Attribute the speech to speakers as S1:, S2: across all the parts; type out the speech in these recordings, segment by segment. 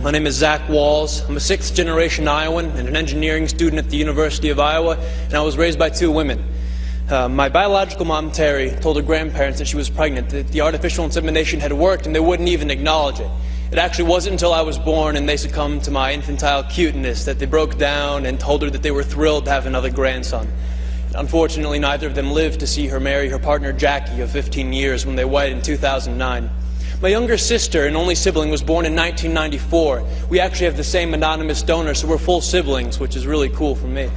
S1: My name is Zach Walls. I'm a sixth-generation Iowan and an engineering student at the University of Iowa, and I was raised by two women. My biological mom, Terry, told her grandparents that she was pregnant, that the artificial insemination had worked, and they wouldn't even acknowledge it. It actually wasn't until I was born and they succumbed to my infantile cuteness that they broke down and told her that they were thrilled to have another grandson. Unfortunately, neither of them lived to see her marry her partner, Jackie, of 15 years when they wedded in 2009. My younger sister and only sibling was born in 1994. We actually have the same anonymous donor, so we're full siblings, which is really cool for me.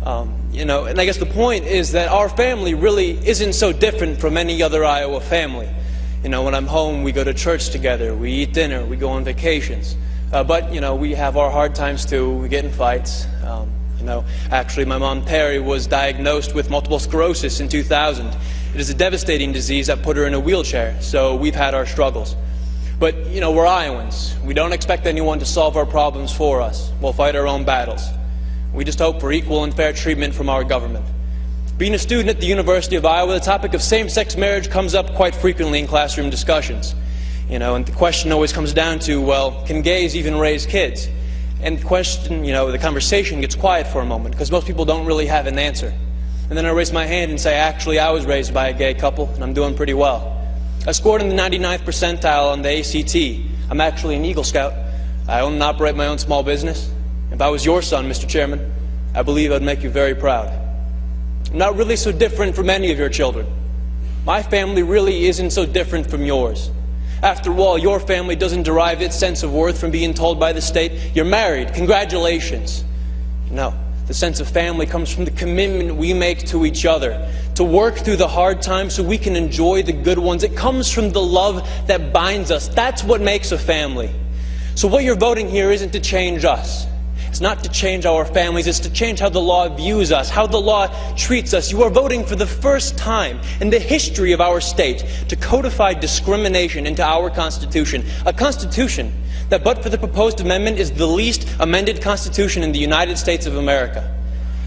S1: And I guess the point is that our family really isn't so different from any other Iowa family. When I'm home, we go to church together, we eat dinner, we go on vacations. But we have our hard times too. We get in fights. Actually, my mom, Terry, was diagnosed with multiple sclerosis in 2000. It is a devastating disease that put her in a wheelchair, so we've had our struggles. But, we're Iowans. We don't expect anyone to solve our problems for us. We'll fight our own battles. We just hope for equal and fair treatment from our government. Being a student at the University of Iowa, the topic of same-sex marriage comes up quite frequently in classroom discussions. And the question always comes down to, well, can gays even raise kids? And the conversation gets quiet for a moment because most people don't really have an answer. And then I raise my hand and say, actually, I was raised by a gay couple, and I'm doing pretty well. I scored in the 99th percentile on the ACT. I'm actually an Eagle Scout. I own and operate my own small business. If I was your son, Mr. Chairman, I believe I'd make you very proud. I'm not really so different from any of your children. My family really isn't so different from yours. After all, your family doesn't derive its sense of worth from being told by the state, you're married, congratulations. No. The sense of family comes from the commitment we make to each other, to work through the hard times so we can enjoy the good ones. It comes from the love that binds us. That's what makes a family. So what you're voting here isn't to change us. It's not to change our families. It's to change how the law views us, how the law treats us. You are voting for the first time in the history of our state to codify discrimination into our Constitution. A Constitution that, but for the proposed amendment, is the least amended Constitution in the United States of America.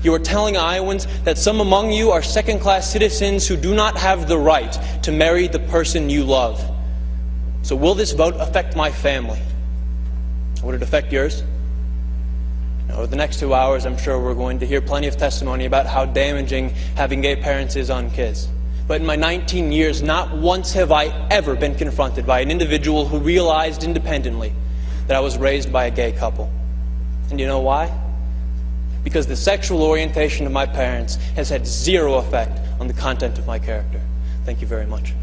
S1: You are telling Iowans that some among you are second-class citizens who do not have the right to marry the person you love. So will this vote affect my family? Would it affect yours? Over the next 2 hours, I'm sure we're going to hear plenty of testimony about how damaging having gay parents is on kids. But in my 19 years, not once have I ever been confronted by an individual who realized independently that I was raised by a gay couple. And you know why? Because the sexual orientation of my parents has had zero effect on the content of my character. Thank you very much.